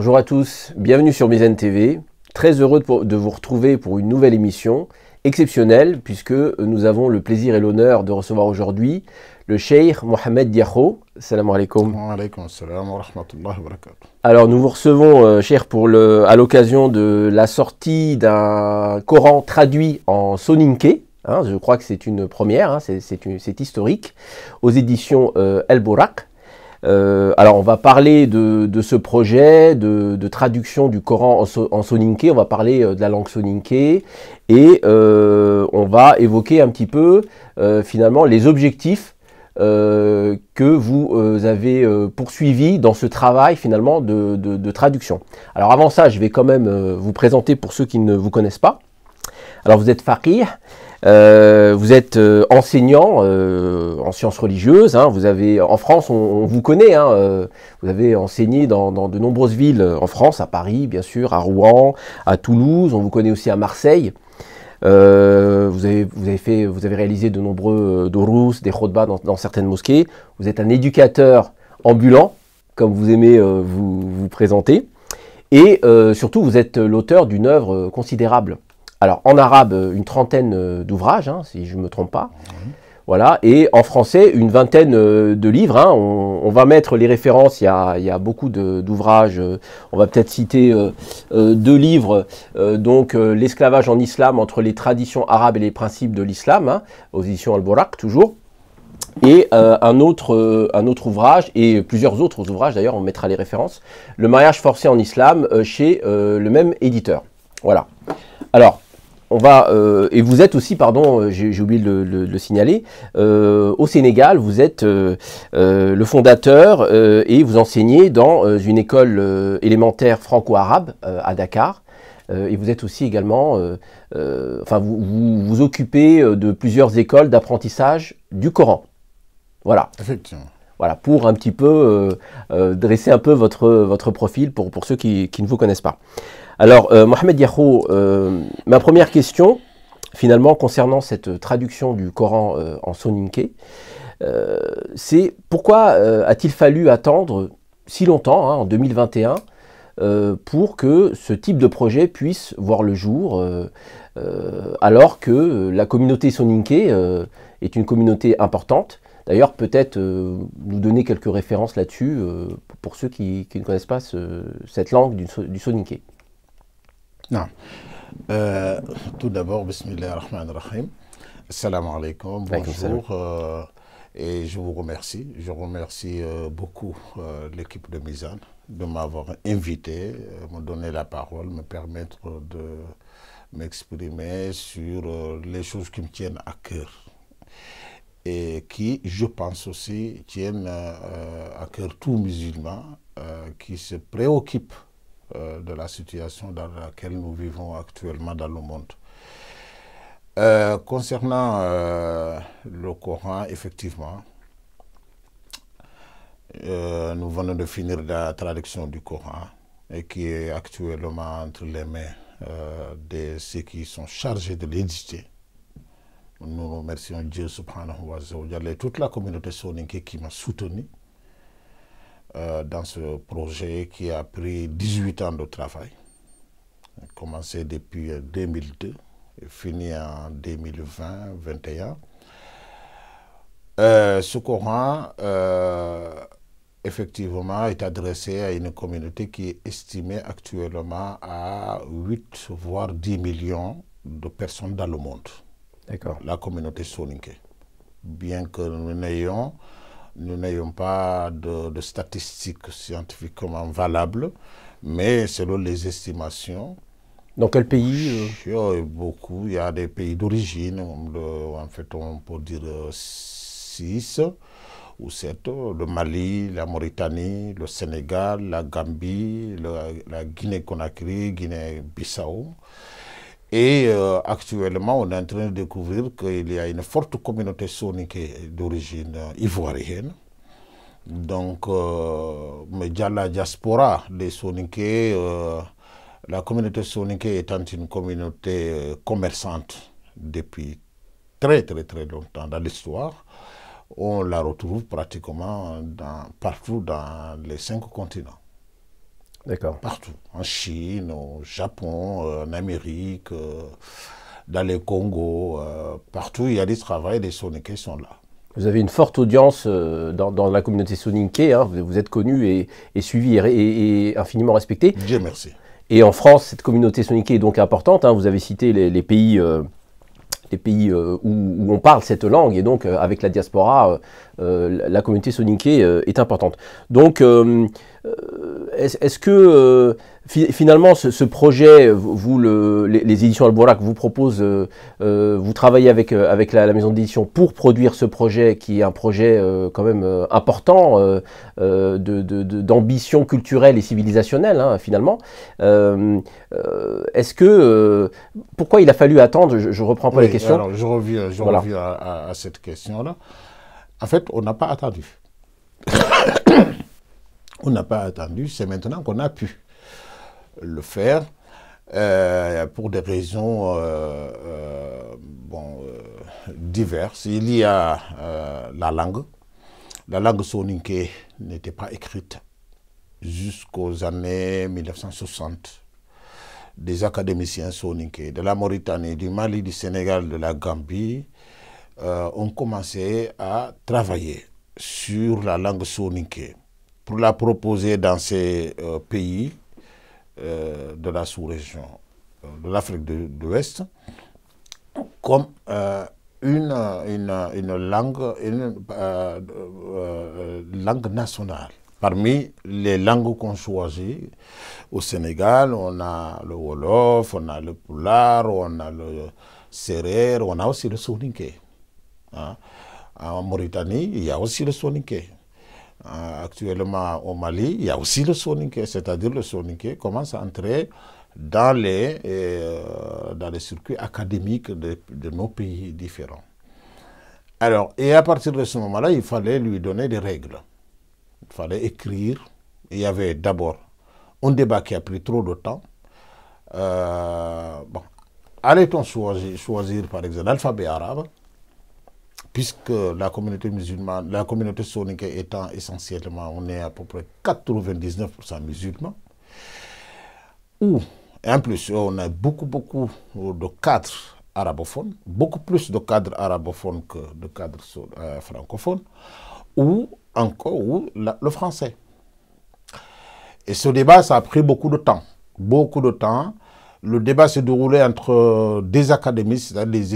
Bonjour à tous, bienvenue sur Mizan TV. Très heureux de vous retrouver pour une nouvelle émission exceptionnelle puisque nous avons le plaisir et l'honneur de recevoir aujourd'hui le Cheikh Mohamed Diakho. Salam alaikum. Wa alaykum assalam wa rahmatullahi wa barakatuh. Alors nous vous recevons, Cheikh, à l'occasion de la sortie d'un Coran traduit en soninké. Je crois que c'est une première, c'est historique, aux éditions El Bourak. Alors on va parler de ce projet de traduction du Coran en soninké, on va parler de la langue soninké et on va évoquer un petit peu finalement les objectifs que vous avez poursuivis dans ce travail finalement de traduction. Alors avant ça, je vais quand même vous présenter pour ceux qui ne vous connaissent pas. Alors vous êtes faqih. Vous êtes enseignant en sciences religieuses, vous avez, en France on vous connaît, vous avez enseigné dans de nombreuses villes en France, à Paris bien sûr, à Rouen, à Toulouse, on vous connaît aussi à Marseille. Vous avez réalisé de nombreux durous, des khutbahs dans certaines mosquées. Vous êtes un éducateur ambulant, comme vous aimez vous présenter. Et surtout, vous êtes l'auteur d'une œuvre considérable. Alors, en arabe, une trentaine d'ouvrages, si je ne me trompe pas. Voilà. Et en français, une vingtaine de livres. On va mettre les références, il y a beaucoup d'ouvrages. On va peut-être citer deux livres. L'esclavage en islam entre les traditions arabes et les principes de l'islam, aux éditions Al-Bourak, toujours. Et un autre ouvrage, et plusieurs autres ouvrages d'ailleurs, on mettra les références. Le mariage forcé en islam, chez le même éditeur. Voilà. Alors, et vous êtes aussi, pardon, j'ai oublié de le signaler, au Sénégal, vous êtes le fondateur et vous enseignez dans une école élémentaire franco-arabe à Dakar. Et vous êtes aussi également, vous vous occupez de plusieurs écoles d'apprentissage du Coran. Voilà. Effectivement. Voilà, pour un petit peu dresser un peu votre profil pour ceux qui ne vous connaissent pas. Alors, Mohamed Diakho, ma première question, finalement, concernant cette traduction du Coran en soninké, c'est pourquoi a-t-il fallu attendre si longtemps, en 2021, pour que ce type de projet puisse voir le jour, alors que la communauté soninké est une communauté importante. D'ailleurs, peut-être nous donner quelques références là-dessus pour ceux qui ne connaissent pas cette langue du soninké. Non. Tout d'abord, Bismillah ar-Rahman ar-Rahim. Assalamu alaikum, bonjour. Et je vous remercie. Je remercie beaucoup l'équipe de Mizan de m'avoir invité, me donner la parole, me permettre de m'exprimer sur les choses qui me tiennent à cœur. Et qui, je pense aussi, tiennent à cœur tout musulman qui se préoccupe de la situation dans laquelle nous vivons actuellement dans le monde. Concernant le Coran, effectivement, nous venons de finir la traduction du Coran et qui est actuellement entre les mains de ceux qui sont chargés de l'éditer. Nous remercions Dieu subhanahu wa ta'ala et toute la communauté soninké qui m'a soutenu dans ce projet qui a pris 18 ans de travail, commencé depuis 2002 et fini en 2020-2021. Ce Coran, effectivement, est adressé à une communauté qui est estimée actuellement à 8 voire 10 millions de personnes dans le monde. D'accord. La communauté soninké. Bien que nous n'ayons pas de statistiques scientifiquement valables, mais selon les estimations. Dans quel pays Beaucoup. Il y a des pays d'origine, en fait on peut dire 6 ou 7, le Mali, la Mauritanie, le Sénégal, la Gambie, la Guinée-Conakry, Guinée-Bissau. Et actuellement, on est en train de découvrir qu'il y a une forte communauté soninké d'origine ivoirienne. Donc, mais déjà la diaspora des soninké, la communauté soninké étant une communauté commerçante depuis très longtemps dans l'histoire, on la retrouve pratiquement partout dans les 5 continents. D'accord. Partout. En Chine, au Japon, en Amérique, dans les Congo, partout il y a des travails, des Soninké sont là. Vous avez une forte audience dans la communauté soninké, hein. Vous êtes connu et suivi et infiniment respecté. Dieu merci. Et en France, cette communauté soninké est donc importante, hein. Vous avez cité les pays, où on parle cette langue, et donc avec la diaspora, la communauté soninké est importante. Donc, est-ce que finalement ce projet, les éditions Albourak vous proposent, vous travaillez avec la maison d'édition pour produire ce projet qui est un projet quand même important d'ambition culturelle et civilisationnelle, hein, finalement. Est-ce que pourquoi il a fallu attendre, je reprends pas les questions. Alors je reviens à cette question-là. En fait, on n'a pas attendu. On n'a pas attendu, c'est maintenant qu'on a pu le faire pour des raisons diverses. Il y a la langue. La langue soninké n'était pas écrite jusqu'aux années 1960. Des académiciens soninké de la Mauritanie, du Mali, du Sénégal, de la Gambie ont commencé à travailler sur la langue soninké pour la proposer dans ces pays de la sous-région de l'Afrique de l'Ouest comme une langue nationale. Parmi les langues qu'on choisit au Sénégal, on a le Wolof, on a le Pulaar, on a le Serer, on a aussi le soninké. Hein? En Mauritanie, il y a aussi le soninké. Actuellement au Mali, il y a aussi le soninké, c'est-à-dire le soninké commence à entrer dans les circuits académiques de nos pays différents. Alors, et à partir de ce moment-là, il fallait lui donner des règles. Il fallait écrire. Il y avait d'abord un débat qui a pris trop de temps. Allait-on choisir par exemple l'alphabet arabe, puisque la communauté musulmane, la communauté soninké étant essentiellement, on est à peu près 99% musulmans, et en plus on a beaucoup de cadres arabophones, beaucoup plus de cadres arabophones que de cadres francophones, ou encore le français. Et ce débat, ça a pris beaucoup de temps. Beaucoup de temps. Le débat s'est déroulé entre des académistes, les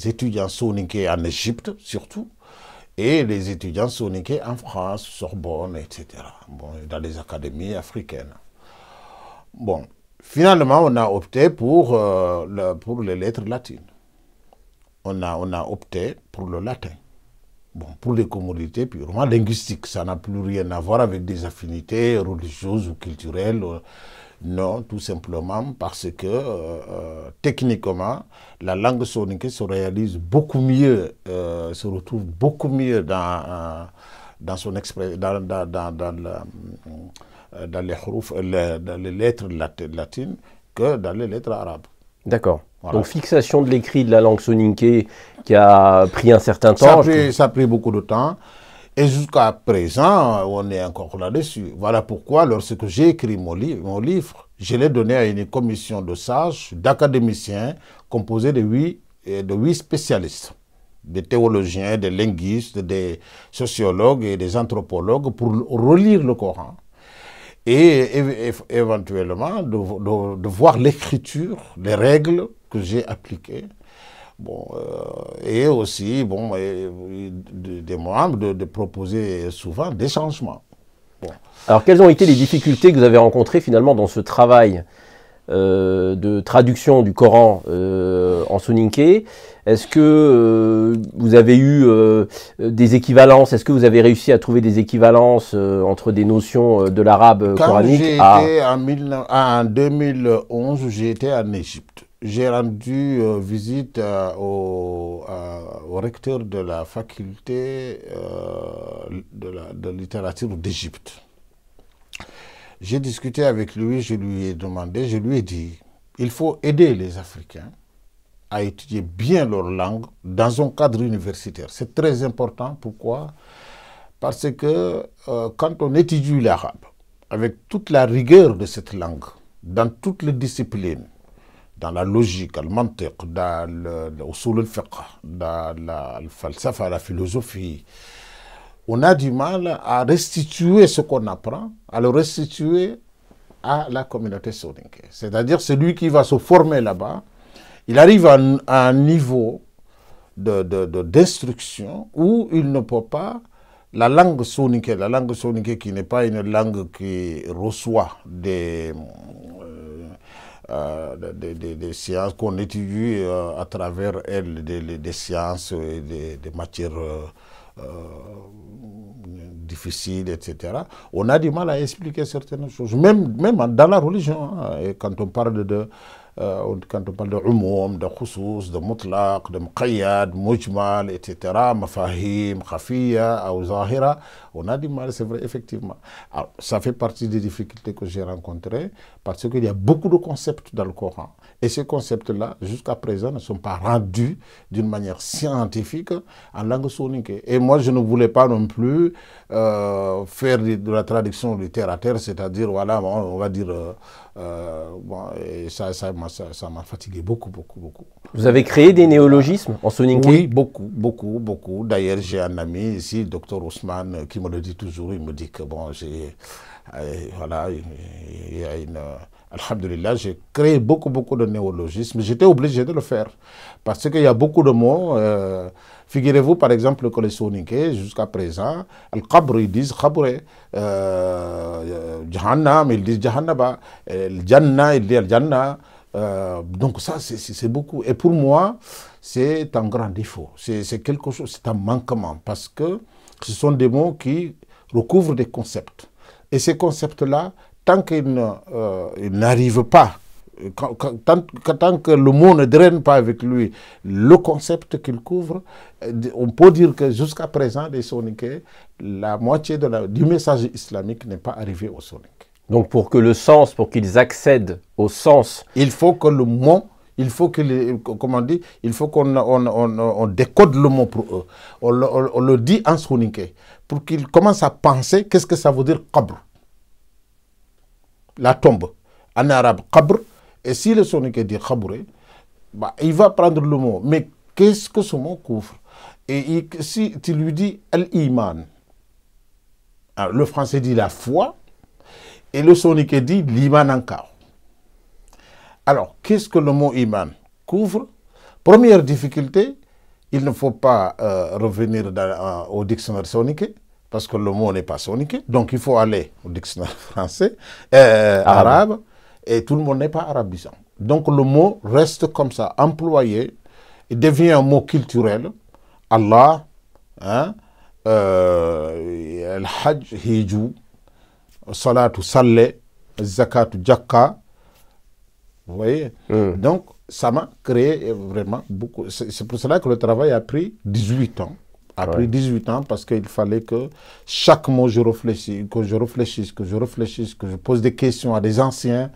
étudiants soninké en Égypte surtout, et les étudiants soninké en France, Sorbonne, etc. Bon, dans les académies africaines. Bon, finalement, on a opté pour les lettres latines. On a opté pour le latin. Bon, pour les commodités purement linguistiques, ça n'a plus rien à voir avec des affinités religieuses ou culturelles. Non, tout simplement parce que techniquement, la langue soninké se réalise beaucoup mieux, se retrouve beaucoup mieux dans son expression, dans les lettres latines que dans les lettres arabes. D'accord. Voilà. Donc fixation de l'écrit de la langue soninké qui a pris un certain temps. Ça a pris beaucoup de temps. Et jusqu'à présent, on est encore là-dessus. Voilà pourquoi, lorsque j'ai écrit mon livre, je l'ai donné à une commission de sages, d'académiciens, composée de 8 spécialistes, des théologiens, des linguistes, des sociologues et des anthropologues, pour relire le Coran. Et éventuellement, de voir l'écriture, les règles que j'ai appliquées. Bon, et aussi des membres de proposer souvent des changements. Bon. Alors, quelles ont été les difficultés que vous avez rencontrées finalement dans ce travail de traduction du Coran en soninké? Est-ce que vous avez eu des équivalences? Est-ce que vous avez réussi à trouver des équivalences entre des notions de l'arabe coranique? En 2011, j'ai été en Égypte. J'ai rendu visite au recteur de la faculté de littérature d'Égypte. J'ai discuté avec lui, je lui ai demandé, je lui ai dit, il faut aider les Africains à étudier bien leur langue dans un cadre universitaire. C'est très important. Pourquoi? Parce que quand on étudie l'arabe, avec toute la rigueur de cette langue, dans toutes les disciplines, dans la logique, le mantiq, dans l'usul al-fiqh, dans la falsafa, la philosophie, on a du mal à restituer ce qu'on apprend, à le restituer à la communauté soninké. C'est-à-dire celui qui va se former là-bas, il arrive à un niveau d'instruction où il ne peut pas, la langue soninké qui n'est pas une langue qui reçoit des sciences qu'on étudie à travers elle, des sciences et des matières difficiles, etc. On a du mal à expliquer certaines choses, même dans la religion. Hein, et quand on parle de umum, de khusus, de mutlaq, de muqayyad, mujmal, etc., mafahim, khafiya, ou zahira, on a du mal, c'est vrai, effectivement. Alors, ça fait partie des difficultés que j'ai rencontrées, parce qu'il y a beaucoup de concepts dans le Coran. Et ces concepts-là, jusqu'à présent, ne sont pas rendus d'une manière scientifique en langue soninké. Et moi, je ne voulais pas non plus faire de la traduction du terre à terre, c'est-à-dire, voilà, on va dire... bon, et ça m'a fatigué beaucoup. Vous avez créé des néologismes en soninké? Oui, beaucoup. D'ailleurs, j'ai un ami ici, le docteur Ousmane, qui me le dit toujours. Il me dit que, bon, voilà, il y a une... Alhamdulillah, j'ai créé beaucoup de néologismes. J'étais obligé de le faire. Parce qu'il y a beaucoup de mots... Figurez-vous, par exemple, que les soninké, jusqu'à présent, Al-Qabr, ils disent Qabre, Jahannam, ils disent Jahannaba, Al-Jannah, ils disent Al-Jannah. Donc ça, c'est beaucoup. Et pour moi, c'est un grand défaut. C'est quelque chose, c'est un manquement, parce que ce sont des mots qui recouvrent des concepts. Et ces concepts-là, tant qu'ils n'arrivent pas, tant que le mot ne draine pas avec lui le concept qu'il couvre, on peut dire que jusqu'à présent, les soninké, la moitié du message islamique n'est pas arrivé aux soninké. Donc pour que le sens, pour qu'ils accèdent au sens... Il faut que le mot, il faut que, comment on dit, il faut qu'on décode le mot pour eux. On le dit en soninké, pour qu'ils commencent à penser qu'est-ce que ça veut dire qabr. La tombe. En arabe, qabr. Et si le soninké dit khabouré, bah, il va prendre le mot. Mais qu'est-ce que ce mot couvre? Et si tu lui dis al-iman, le français dit la foi, et le soninké dit l'iman encore. Alors, qu'est-ce que le mot iman couvre? Première difficulté, il ne faut pas revenir au dictionnaire soninké, parce que le mot n'est pas soninké. Donc, il faut aller au dictionnaire français, arabe. Et tout le monde n'est pas arabisant. Donc le mot reste comme ça, employé, il devient un mot culturel. Allah, hein, al-hajj, hiju, salatu, saleh, zakatu, jakka. Vous voyez? Donc ça m'a créé vraiment beaucoup. C'est pour cela que le travail a pris 18 ans. A pris 18 ans parce qu'il fallait que chaque mot je réfléchisse, que je pose des questions à des anciens.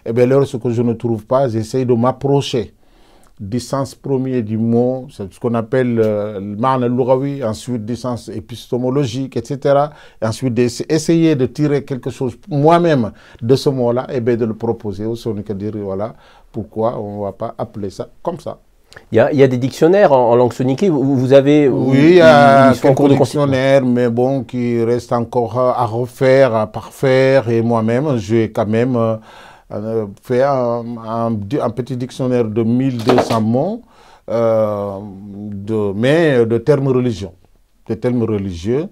Et bien lorsque je ne trouve pas, j'essaye de m'approcher du sens premier du mot, c'est ce qu'on appelle le ma'na al-lughawi, ensuite du sens épistémologique, etc. Et ensuite essayer de tirer quelque chose moi-même de ce mot-là et bien de le proposer au soninké, dire voilà pourquoi on ne va pas appeler ça comme ça. Il y a des dictionnaires en langue soninké, vous avez... Oui, il y a quelques dictionnaires, mais bon, qui restent encore à refaire, à parfaire. Et moi-même, j'ai quand même fait un petit dictionnaire de 1200 mots, mais de termes religieux. De termes religieux,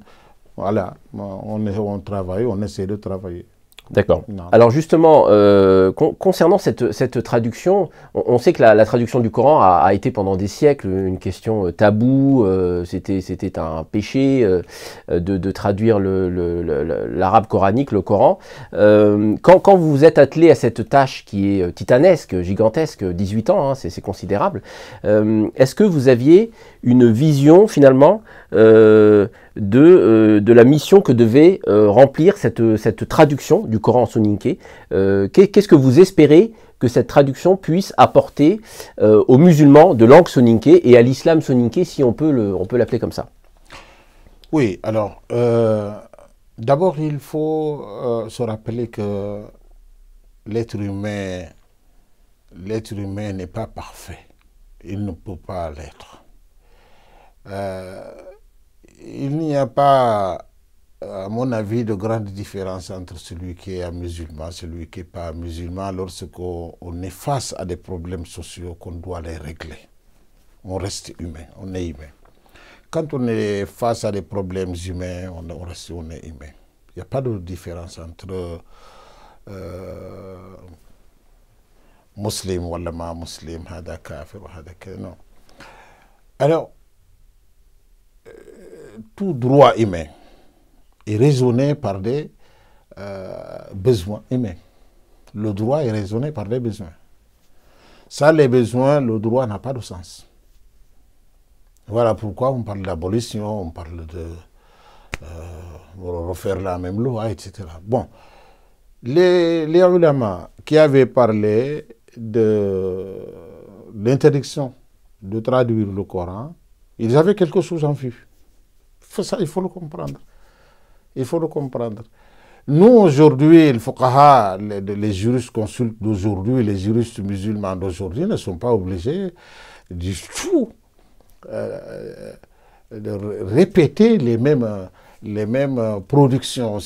voilà, on travaille, on essaie de travailler. D'accord. Alors justement, concernant cette traduction, on sait que la traduction du Coran a été pendant des siècles une question taboue, c'était un péché de traduire l'arabe coranique, le Coran. Quand vous vous êtes attelé à cette tâche qui est titanesque, gigantesque, 18 ans, hein, c'est considérable, est-ce que vous aviez une vision finalement de la mission que devait remplir cette traduction du Coran en soninké? Qu'est-ce que vous espérez que cette traduction puisse apporter aux musulmans de langue soninké et à l'islam soninké, si on peut l'appeler comme ça? Oui, alors, D'abord, il faut se rappeler que l'être humain n'est pas parfait. Il ne peut pas l'être. Il n'y a pas, à mon avis, de grande différence entre celui qui est un musulman et celui qui n'est pas musulman lorsqu'on est face à des problèmes sociaux qu'on doit les régler. On reste humain, on est humain. Quand on est face à des problèmes humains, on est humain. Il n'y a pas de différence entre muslim, wallah ma muslim, hada kafir, hada kafir, non. Alors, tout droit humain est raisonné par des besoins humains. Le droit est raisonné par des besoins. Sans les besoins, le droit n'a pas de sens. Voilà pourquoi on parle d'abolition, on parle de refaire la même loi, etc. Bon, les ulama qui avaient parlé de l'interdiction de traduire le Coran, ils avaient quelque chose en vue. Ça, il faut le comprendre. Il faut le comprendre. Nous, aujourd'hui, les fuqaha, les juristes consultes d'aujourd'hui, les juristes musulmans d'aujourd'hui ne sont pas obligés du tout de répéter les mêmes productions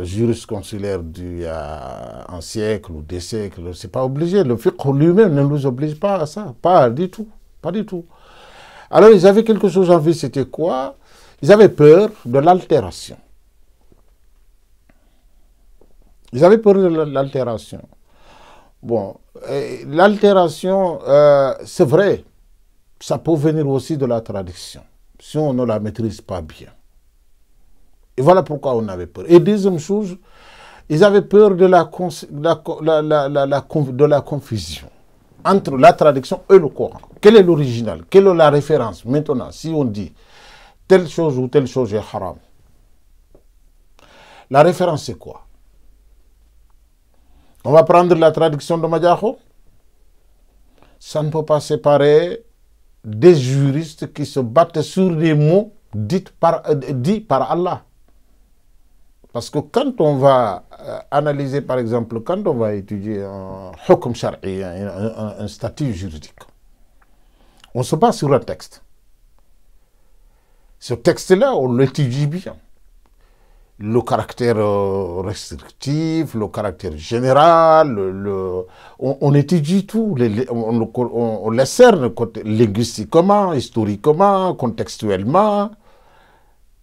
jurisconsulaires d'il y a un siècle ou des siècles. C'est pas obligé. Le fiqh lui-même ne nous oblige pas à ça. Pas du tout. Pas du tout. Alors, ils avaient quelque chose en vue. C'était quoi? Ils avaient peur de l'altération. Ils avaient peur de l'altération. Bon, l'altération, c'est vrai, ça peut venir aussi de la tradition, si on ne la maîtrise pas bien. Et voilà pourquoi on avait peur. Et deuxième chose, ils avaient peur de la confusion entre la traduction et le Coran. Quel est l'original? Quelle est la référence? Maintenant, si on dit telle chose ou telle chose est haram, la référence c'est quoi? On va prendre la traduction de Madiaho. Ça ne peut pas séparer des juristes qui se battent sur des mots dits par Allah. Parce que quand on va analyser, par exemple, quand on va étudier un hukm shar'i, un statut juridique, on se base sur un texte. Ce texte-là, on l'étudie bien. Le caractère restrictif, le caractère général, on étudie tout, on les cerne linguistiquement, historiquement, contextuellement,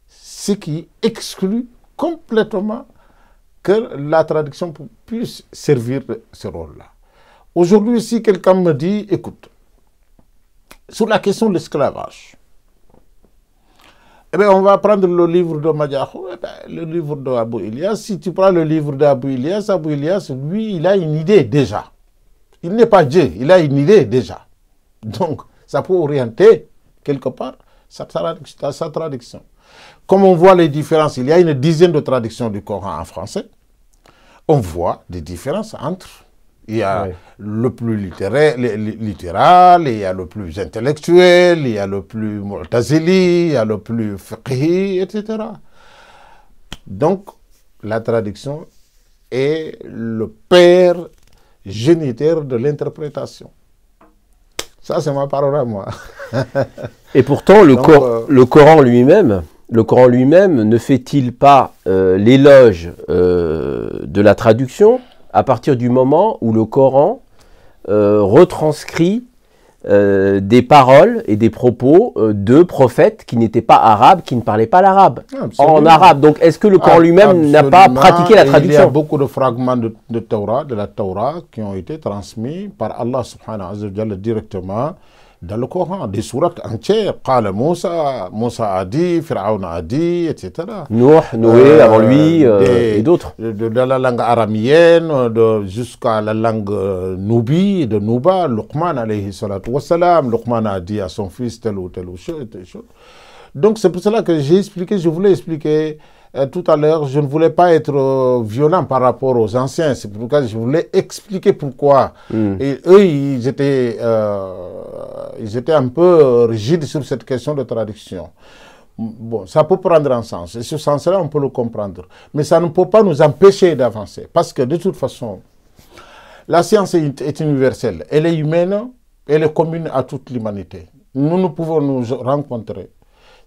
ce qui exclut complètement que la traduction puisse servir ce rôle-là. Aujourd'hui, si quelqu'un me dit, écoute, sur la question de l'esclavage, eh bien, on va prendre le livre de Madiaho, le livre d'Abou Ilyas. Si tu prends le livre d'Abou Ilyas, lui, il a une idée déjà. Il n'est pas Dieu, il a une idée déjà. Donc, ça peut orienter, quelque part, sa traduction. Comme on voit les différences, il y a une dizaine de traductions du Coran en français. On voit des différences entre... Il y a le plus littéral, il y a le plus intellectuel, il y a le plus mu'tazili, il y a le plus fiqhi, etc. Donc, la traduction est le père géniteur de l'interprétation. Ça, c'est ma parole à moi. Et pourtant, le Coran lui-même ne fait-il pas l'éloge de la traduction à partir du moment où le Coran retranscrit des paroles et des propos de prophètes qui n'étaient pas arabes, qui ne parlaient pas l'arabe, en arabe. Donc, est-ce que le Coran lui-même n'a pas pratiqué la traduction? Il y a beaucoup de fragments de la Torah, qui ont été transmis par Allah subhanahu wa ta'ala directement dans le Coran, des sourates entières. Qala Moussa a dit, Pharaon a dit, etc. Noé avant lui, et d'autres. De la langue aramienne jusqu'à la langue Nubi, de Nuba, Luqman alayhi salatu wassalam. Luqman a dit à son fils telle ou telle chose. Donc c'est pour cela que je voulais expliquer tout à l'heure, je ne voulais pas être violent par rapport aux anciens. C'est pourquoi je voulais expliquer pourquoi. Et eux, ils étaient un peu rigides sur cette question de traduction. bon, ça peut prendre un sens. Et ce sens-là, on peut le comprendre. Mais ça ne peut pas nous empêcher d'avancer. Parce que de toute façon, la science est universelle. Elle est humaine, elle est commune à toute l'humanité. Nous pouvons nous rencontrer.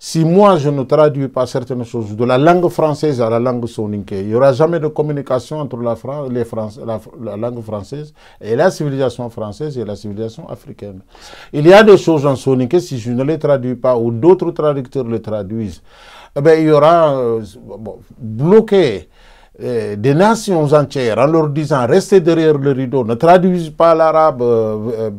Si moi, je ne traduis pas certaines choses de la langue française à la langue soninké, il n'y aura jamais de communication entre la langue française et la civilisation française et la civilisation africaine. Il y a des choses en soninké, si je ne les traduis pas ou d'autres traducteurs les traduisent, eh bien, il y aura bloqué des nations entières en leur disant restez derrière le rideau, ne traduisez pas l'arabe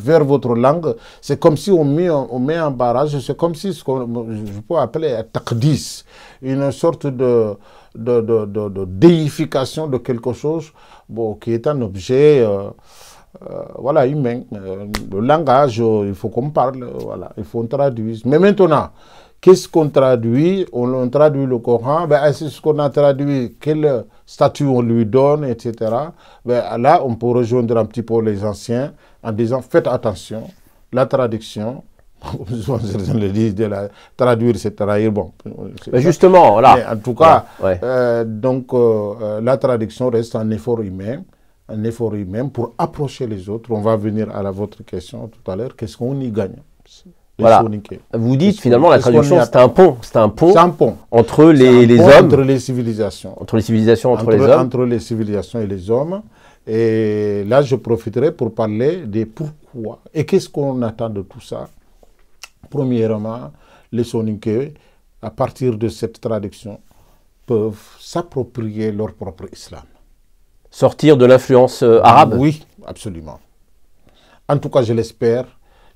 vers votre langue. C'est comme si on met un barrage, c'est comme si ce que je peux appeler un taqdis, une sorte de déification de quelque chose qui est un objet voilà, humain. Le langage, il faut qu'on parle, voilà, il faut qu'on traduise. Mais maintenant, qu'est-ce qu'on traduit? On traduit le Coran, ben, c'est ce qu'on a traduit, quel statut on lui donne, etc. Ben, là, on peut rejoindre un petit peu les anciens en disant faites attention, la traduction, certains le disent, traduire c'est trahir, bon. Ben justement, là. Mais en tout cas, ouais. La traduction reste un effort humain pour approcher les autres. On va venir à votre question tout à l'heure, qu'est-ce qu'on y gagne? Voilà. Vous dites finalement la traduction c'est un pont. C'est un pont entre les hommes. Entre les civilisations. Entre les civilisations, entre les hommes. Entre les civilisations et les hommes. Et là, je profiterai pour parler des pourquoi. Et qu'est-ce qu'on attend de tout ça? Premièrement, les Soninké, à partir de cette traduction, peuvent s'approprier leur propre islam. Sortir de l'influence arabe? Oui, absolument. En tout cas, je l'espère.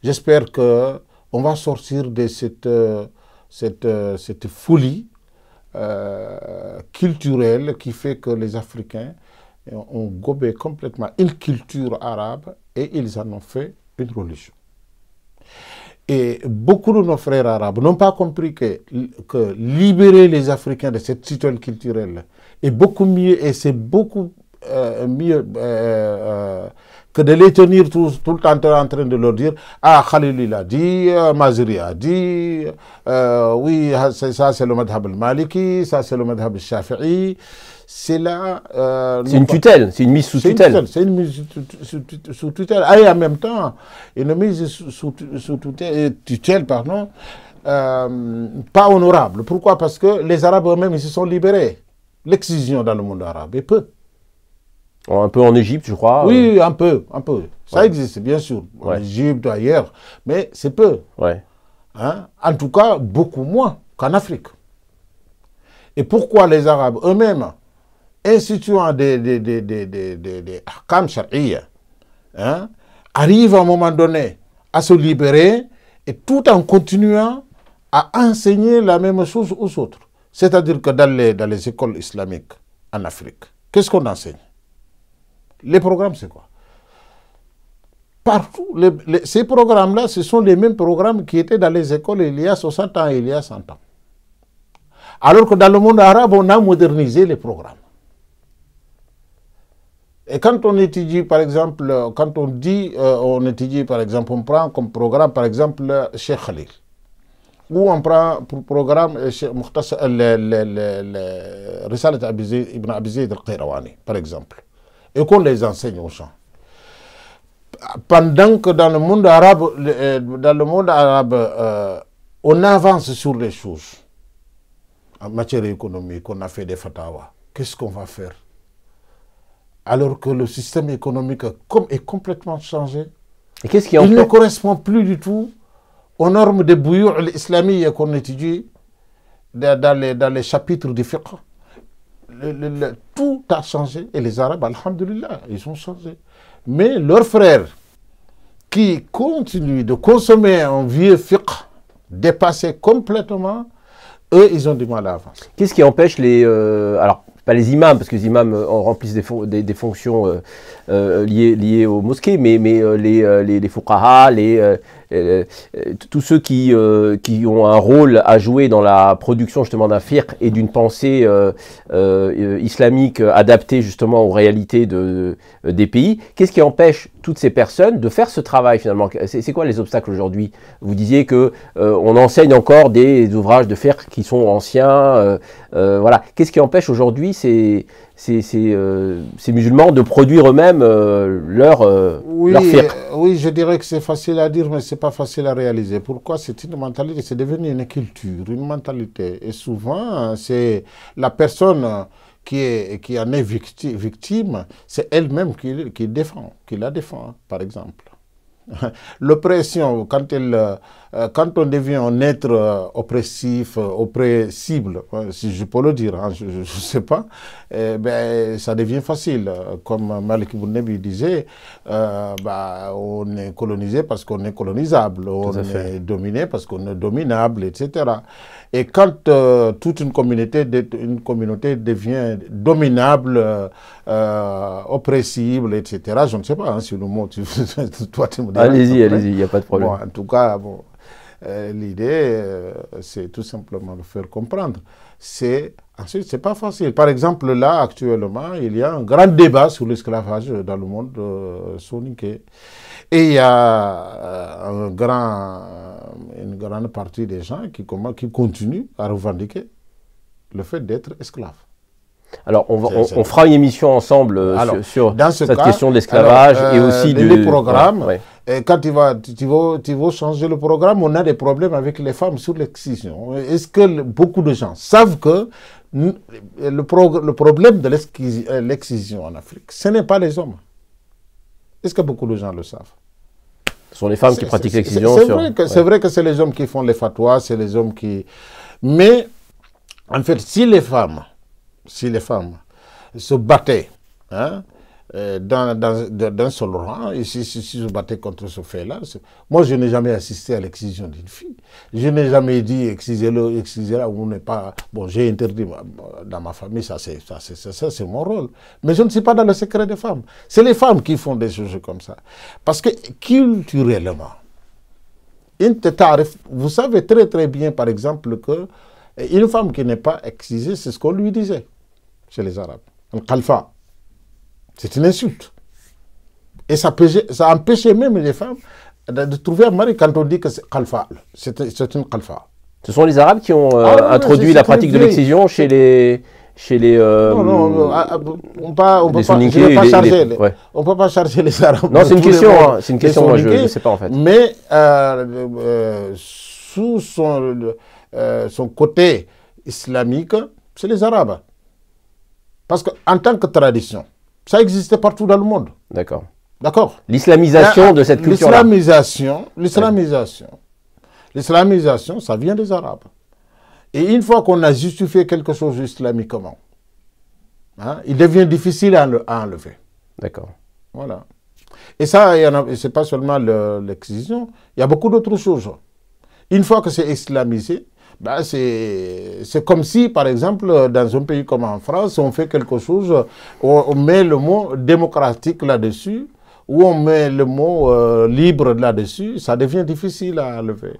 J'espère que on va sortir de cette folie culturelle qui fait que les Africains ont gobé complètement une culture arabe et ils en ont fait une religion. Et beaucoup de nos frères arabes n'ont pas compris que libérer les Africains de cette situation culturelle est beaucoup mieux et c'est beaucoup mieux que de les tenir tout le temps en train de leur dire « Ah, Khalil il a dit, Maziri a dit, oui, ça c'est le madhab al-Maliki, ça c'est le madhab al-Shafi'i. » C'est là... c'est une tutelle, c'est une mise sous tutelle. C'est une mise sous tutelle. Ah, et en même temps, une mise sous tutelle, pardon, pas honorable. Pourquoi? Parce que les Arabes eux-mêmes, ils se sont libérés. L'excision dans le monde arabe est peu. Un peu en Égypte, je crois. Oui, un peu. Ça existe, bien sûr. En Égypte, ailleurs. Mais c'est peu. Ouais. Hein? En tout cas, beaucoup moins qu'en Afrique. Et pourquoi les Arabes eux-mêmes, instituant des ahkam shar'iyya, hein, arrivent à un moment donné à se libérer et tout en continuant à enseigner la même chose aux autres. C'est-à-dire que dans les écoles islamiques en Afrique, qu'est-ce qu'on enseigne? Les programmes, c'est quoi? Partout, ces programmes-là, ce sont les mêmes programmes qui étaient dans les écoles il y a 60 ans et il y a 100 ans. Alors que dans le monde arabe, on a modernisé les programmes. Et quand on étudie, par exemple, quand on dit, on étudie, par exemple, on prend comme programme, par exemple, Cheikh Khalil. Ou on prend pour programme Risalat Ibn Abi Zayd al-Qayrawani, par exemple. Et qu'on les enseigne aux gens. Pendant que dans le monde arabe, on avance sur les choses. En matière économique, on a fait des fatawa. Qu'est-ce qu'on va faire? Alors que le système économique est complètement changé. Et qu'est-ce qui il ne correspond plus du tout aux normes de bouillon islamique qu'on étudie dans les chapitres du fiqh. Tout a changé. Et les Arabes, alhamdulillah, ils ont changé. Mais leurs frères, qui continuent de consommer un vieux fiqh, dépassé complètement, eux, ils ont du mal à avancer. Qu'est-ce qui empêche les... alors, pas les imams, parce que les imams remplissent des fonctions liés aux mosquées, mais les fuqaha, tous ceux qui ont un rôle à jouer dans la production justement d'un fiqh et d'une pensée islamique adaptée justement aux réalités des pays. Qu'est-ce qui empêche toutes ces personnes de faire ce travail finalement? C'est quoi les obstacles aujourd'hui? Vous disiez que on enseigne encore des ouvrages de fiqh qui sont anciens. Voilà. Qu'est-ce qui empêche aujourd'hui ces musulmans de produire eux-mêmes leur fiqh? Oui, je dirais que c'est facile à dire, mais c'est pas facile à réaliser. Pourquoi? C'est une mentalité, c'est devenu une culture, une mentalité. Et souvent, c'est la personne qui en est victime, c'est elle-même qui la défend, par exemple. L'oppression, quand on devient un être oppressif, oppressible, si je peux le dire, hein, je ne sais pas, ben, ça devient facile. Comme Malik Ibn Nabi disait, on est colonisé parce qu'on est colonisable, on est dominé parce qu'on est dominable, etc. Et quand toute une communauté devient dominable, oppressible, etc., je ne sais pas hein, si le mot, toi tu me dis. Allez-y, il n'y a pas de problème. Bon, en tout cas, bon, l'idée, c'est tout simplement de faire comprendre. Ensuite, c'est pas facile. Par exemple, là, actuellement, il y a un grand débat sur l'esclavage dans le monde soninké. Et il y a une grande partie des gens qui continuent à revendiquer le fait d'être esclave. Alors, on fera une émission ensemble sur cette question de l'esclavage et aussi du programme. Et quand tu vas changer le programme, on a des problèmes avec les femmes sur l'excision. Est-ce que beaucoup de gens savent que le problème de l'excision en Afrique, ce n'est pas les hommes? Est-ce que beaucoup de gens le savent? Ce sont les femmes qui pratiquent l'excision. C'est vrai que c'est les hommes qui font les fatwas, c'est les hommes qui... Mais, en fait, si les femmes se battaient hein, d'un seul rang, et si se battaient contre ce fait-là, moi je n'ai jamais assisté à l'excision d'une fille. Je n'ai jamais dit excisez-la ou n'est pas... Bon, j'ai interdit dans ma famille, ça c'est mon rôle. Mais je ne suis pas dans le secret des femmes. C'est les femmes qui font des choses comme ça. Parce que culturellement, vous savez très très bien par exemple que une femme qui n'est pas excisée, c'est ce qu'on lui disait chez les Arabes. Un khalfa. C'est une insulte. Et ça empêchait même les femmes de trouver un mari quand on dit que c'est khalfa. C'est une khalfa. Ce sont les Arabes qui ont introduit la pratique de l'excision chez les... Non, on ne peut pas charger les Arabes. Non, c'est une question, moi je ne sais pas en fait. Mais sous son côté islamique, c'est les Arabes. Parce qu'en tant que tradition, ça existait partout dans le monde. D'accord. D'accord. L'islamisation de cette culture-là. L'islamisation, ça vient des Arabes. Et une fois qu'on a justifié quelque chose islamiquement, hein, il devient difficile à enlever. D'accord. Voilà. Et ça, ce n'est pas seulement l'excision, il y a beaucoup d'autres choses. Une fois que c'est islamisé, ben c'est comme si, par exemple, dans un pays comme en France, on fait quelque chose, on met le mot démocratique là-dessus, ou on met le mot libre là-dessus, ça devient difficile à enlever.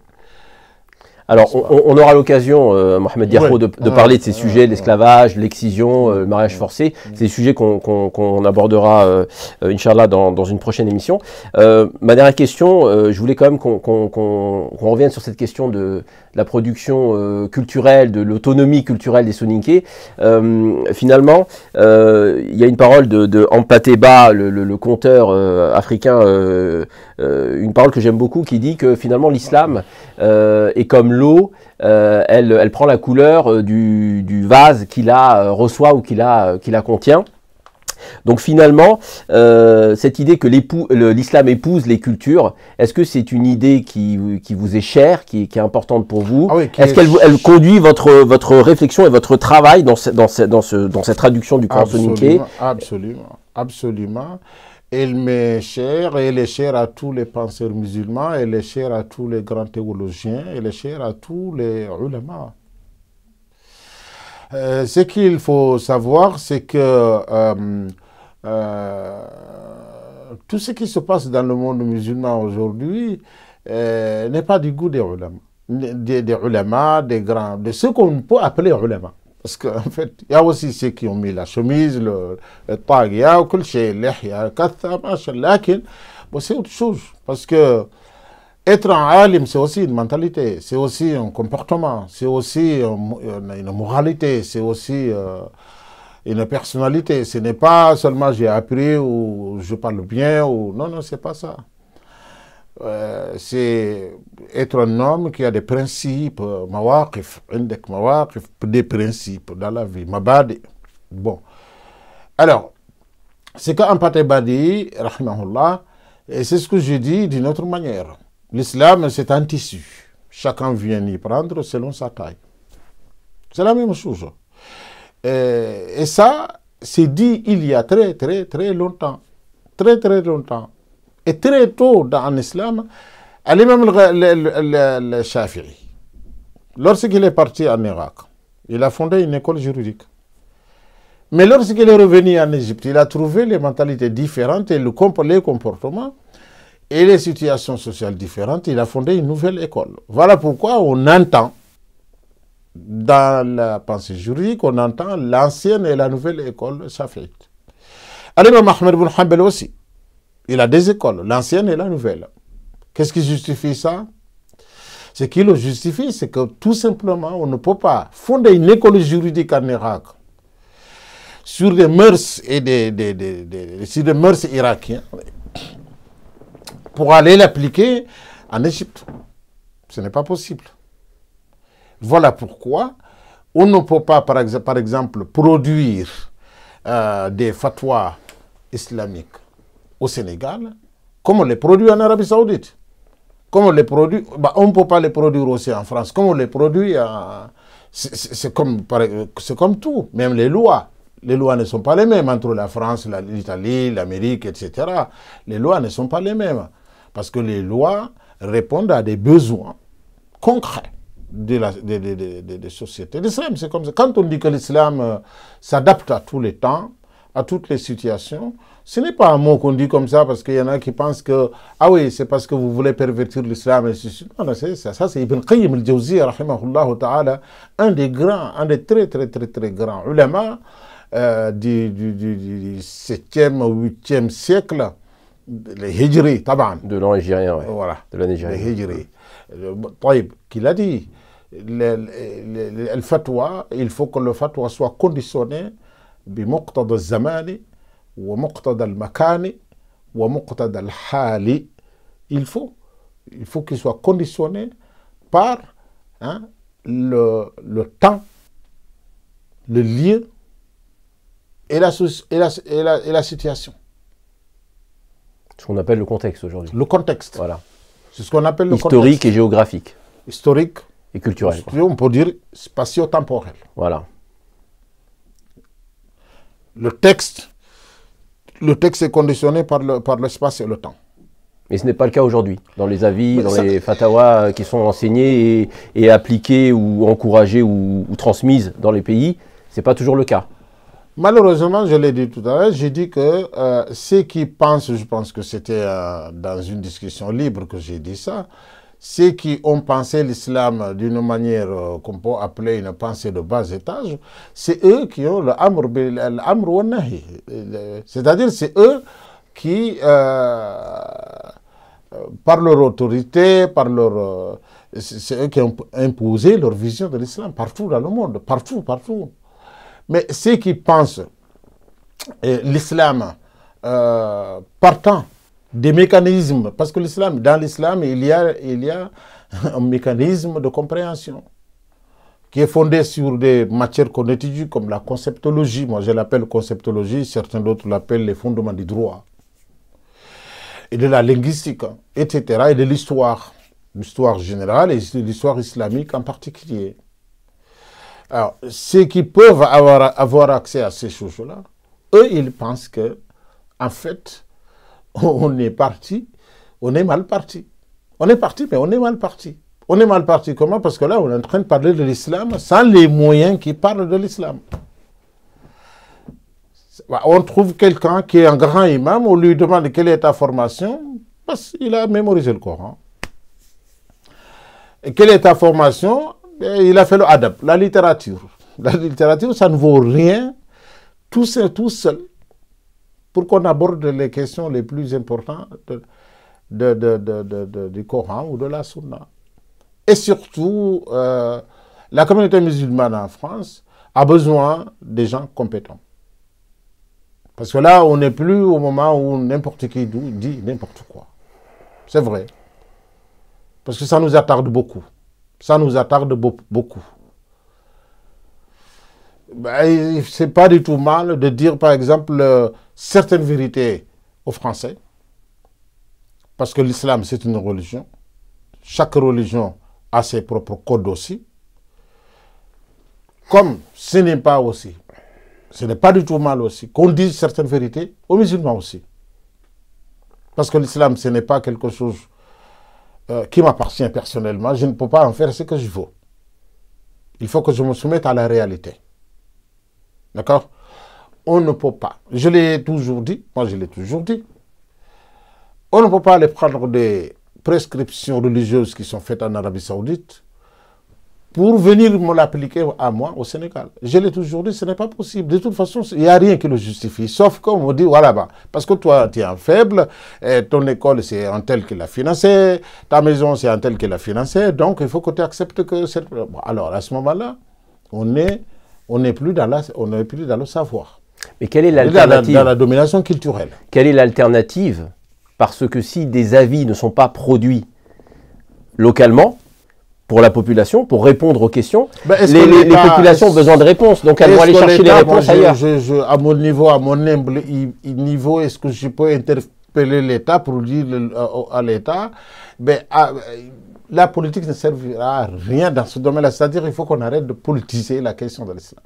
Alors, on aura l'occasion, Mohamed Diarra, de parler de ces sujets, l'esclavage, l'excision, le mariage forcé. C'est des sujets qu'on abordera, Inch'Allah, dans une prochaine émission. Ma dernière question, je voulais quand même qu'on revienne sur cette question de la production culturelle, de l'autonomie culturelle des Soninké. Finalement, il y a une parole de Ampateba, le conteur africain, une parole que j'aime beaucoup, qui dit que finalement l'islam est comme l'eau, elle prend la couleur du vase qui la reçoit ou qui la contient. Donc finalement, cette idée que l'islam épouse les cultures, est-ce que c'est une idée qui vous est chère, qui est importante pour vous? Ah oui, est-ce qu'elle conduit votre réflexion et votre travail dans cette traduction du Coran soninké? Absolument, absolument. Elle m'est chère, et elle est chère à tous les penseurs musulmans, elle est chère à tous les grands théologiens, elle est chère à tous les ulama. Ce qu'il faut savoir, c'est que tout ce qui se passe dans le monde musulman aujourd'hui n'est pas du goût des ulama. Des ulama, des grands, de ceux qu'on peut appeler ulama. Parce qu'en fait, il y a aussi ceux qui ont mis la chemise, le tagia, bon, c'est autre chose. Parce que être un alim, c'est aussi une mentalité, c'est aussi un comportement, c'est aussi une moralité, c'est aussi une personnalité. Ce n'est pas seulement j'ai appris ou je parle bien, ou non, non, c'est pas ça. C'est être un homme qui a des principes, mawaqif, des principes dans la vie, mabadi. Bon. Alors, c'est qu'Ampate Badi, rahimahullah, et c'est ce que je dis d'une autre manière. L'islam, c'est un tissu. Chacun vient y prendre selon sa taille. C'est la même chose. Et ça, c'est dit il y a très, très, très longtemps. Très, très longtemps. Et très tôt dans l'islam, l'imam le Shafi'i, lorsqu'il est parti en Irak, il a fondé une école juridique. Mais lorsqu'il est revenu en Égypte, il a trouvé les mentalités différentes et les comportements et les situations sociales différentes. Il a fondé une nouvelle école. Voilà pourquoi on entend, dans la pensée juridique, on entend l'ancienne et la nouvelle école shafi'ite. L'imam Ahmed ibn Hanbal aussi. Il a deux écoles, l'ancienne et la nouvelle. Qu'est-ce qui justifie ça? Ce qui le justifie, c'est que tout simplement, on ne peut pas fonder une école juridique en Irak sur des mœurs et sur des mœurs irakiens pour aller l'appliquer en Égypte. Ce n'est pas possible. Voilà pourquoi on ne peut pas, par exemple, produire des fatwas islamiques au Sénégal, comme on les produit en Arabie Saoudite. Comme on les produit, on ne peut pas les produire aussi en France. Comme on les produit, c'est comme tout, même les lois. Les lois ne sont pas les mêmes entre la France, l'Italie, l'Amérique, etc. Les lois ne sont pas les mêmes. Parce que les lois répondent à des besoins concrets des sociétés. L'islam, c'est comme ça. Quand on dit que l'islam s'adapte à tous les temps, à toutes les situations, ce n'est pas un mot qu'on dit comme ça parce qu'il y en a qui pensent que, ah oui, c'est parce que vous voulez pervertir l'islam. Non, c'est ça. Ça, c'est Ibn Qayyim al-Jawziyya, rahimahullah ta'ala, un des très, très, très, très grands ulama du 7e ou 8e siècle, les Hijri, taban. De l'an hijrien, ouais. Voilà. De l'année hijrienne. Les Hijri. Taïb, qui l'a dit, le fatwa, il faut que le fatwa soit conditionné بمقتضى الزمان ومقتضى المكان ومقتضى الحال. Il faut qu'il soit conditionné par le temps, le lieu et la situation. Ce qu'on appelle le contexte aujourd'hui. Le contexte. Voilà. C'est ce qu'on appelle le historique contexte. Et géographique. Historique. Et culturel. On peut dire spatio-temporel. Voilà. Le texte est conditionné par l'espace et le temps. Mais ce n'est pas le cas aujourd'hui. Dans les avis, les fatawas qui sont enseignés et appliqués ou encouragés ou transmises dans les pays, ce n'est pas toujours le cas. Malheureusement, je l'ai dit tout à l'heure, j'ai dit que ceux qui pensent, je pense que c'était dans une discussion libre que j'ai dit ça, ceux qui ont pensé l'islam d'une manière qu'on peut appeler une pensée de bas étage, c'est eux qui ont l'amr wa nahi. C'est-à-dire c'est eux qui, par leur autorité, c'est eux qui ont imposé leur vision de l'islam partout dans le monde, partout. Mais ceux qui pensent l'islam partant des mécanismes, parce que dans l'islam, il y a un mécanisme de compréhension qui est fondé sur des matières qu'on étudie comme la conceptologie. Moi, je l'appelle conceptologie, certains d'autres l'appellent les fondements du droit, et de la linguistique, etc., et de l'histoire générale et de l'histoire islamique en particulier. Alors, ceux qui peuvent avoir accès à ces choses-là, eux, ils pensent que, en fait, on est parti, on est mal parti. On est parti, mais on est mal parti. On est mal parti comment? Parce que là, on est en train de parler de l'islam sans les moyens qui parlent de l'islam. On trouve quelqu'un qui est un grand imam, on lui demande quelle est ta formation, parce qu'il a mémorisé le Coran. Et quelle est ta formation? Il a fait le adab, la littérature. La littérature, ça ne vaut rien, tout seul, pour qu'on aborde les questions les plus importantes du Coran ou de la Sunna. Et surtout, la communauté musulmane en France a besoin des gens compétents. Parce que là, on n'est plus au moment où n'importe qui dit n'importe quoi. C'est vrai. Parce que ça nous attarde beaucoup. Ça nous attarde beaucoup. Ben, c'est pas du tout mal de dire, par exemple, certaines vérités aux Français. Parce que l'islam, c'est une religion. Chaque religion a ses propres codes aussi. Comme ce n'est pas aussi, ce n'est pas du tout mal aussi, qu'on dise certaines vérités aux musulmans aussi. Parce que l'islam, ce n'est pas quelque chose qui m'appartient personnellement. Je ne peux pas en faire ce que je veux. Il faut que je me soumette à la réalité. D'accord? On ne peut pas. Je l'ai toujours dit, moi je l'ai toujours dit. On ne peut pas aller prendre des prescriptions religieuses qui sont faites en Arabie Saoudite pour venir me l'appliquer à moi au Sénégal. Je l'ai toujours dit, ce n'est pas possible. De toute façon, il n'y a rien qui le justifie. Sauf qu'on me dit, voilà, bah, parce que toi, tu es un faible, ton école, c'est un tel qui l'a financé, ta maison, c'est un tel qui l'a financé, donc il faut que tu acceptes que... Bon, alors, à ce moment-là, on n'est plus dans le savoir. Mais quelle est l'alternative? Dans la domination culturelle. Quelle est l'alternative? Parce que si des avis ne sont pas produits localement, pour la population, pour répondre aux questions, les populations ont besoin de réponses, donc elles vont aller chercher les réponses ailleurs. À mon niveau, à mon humble niveau, est-ce que je peux interpeller l'État pour dire à l'État, la politique ne servira à rien dans ce domaine-là, c'est-à-dire qu'il faut qu'on arrête de politiser la question de l'islam.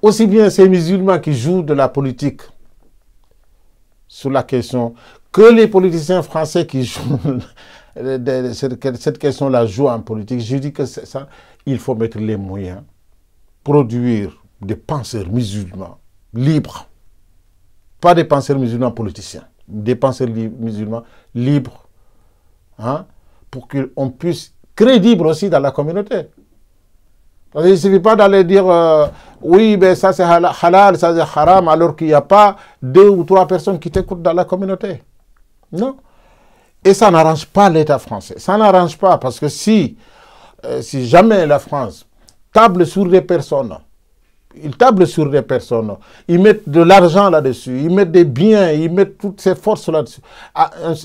Aussi bien ces musulmans qui jouent de la politique sur la question, que les politiciens français qui jouent... cette question-là joue en politique. Je dis que ça, il faut mettre les moyens, produire des penseurs musulmans libres, pas des penseurs musulmans politiciens, des penseurs musulmans libres, hein, pour qu'on puisse crédible aussi dans la communauté. Il ne suffit pas d'aller dire oui, ben ça c'est halal, ça c'est haram, alors qu'il n'y a pas 2 ou 3 personnes qui t'écoutent dans la communauté. Non. Et ça n'arrange pas l'État français. Ça n'arrange pas parce que si jamais la France table sur des personnes, ils mettent de l'argent là-dessus, ils mettent des biens, ils mettent toutes ces forces là-dessus.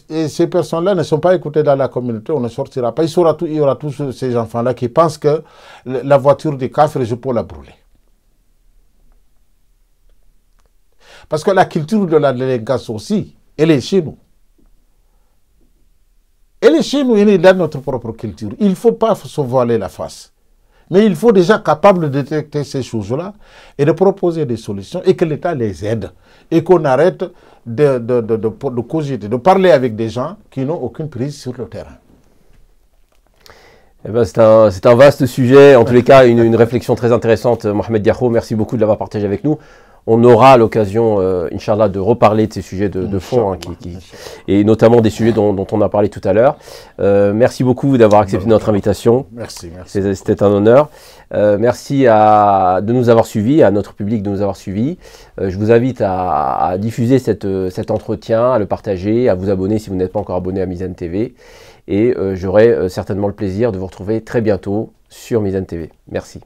Et ces personnes-là ne sont pas écoutées dans la communauté, on ne sortira pas. Il y aura tous ces enfants-là qui pensent que la voiture des kafres, je peux la brûler. Parce que la culture de la délinquance aussi, elle est chez nous. Elle est chez nous, elle est dans notre propre culture. Il ne faut pas se voiler la face. Mais il faut déjà être capable de détecter ces choses-là et de proposer des solutions et que l'État les aide. Et qu'on arrête de cogiter, de parler avec des gens qui n'ont aucune prise sur le terrain. Eh ben, c'est un vaste sujet, en tous les cas une réflexion très intéressante. Mohamed Diakho, merci beaucoup de l'avoir partagé avec nous. On aura l'occasion, Inch'Allah, de reparler de ces sujets de fond, hein, et notamment des sujets dont on a parlé tout à l'heure. Merci beaucoup d'avoir accepté notre invitation. Merci. C'était un honneur. Merci de nous avoir suivis, à notre public de nous avoir suivis. Je vous invite à diffuser cet entretien, à le partager, à vous abonner si vous n'êtes pas encore abonné à Mizan TV. Et j'aurai certainement le plaisir de vous retrouver très bientôt sur Mizan TV. Merci.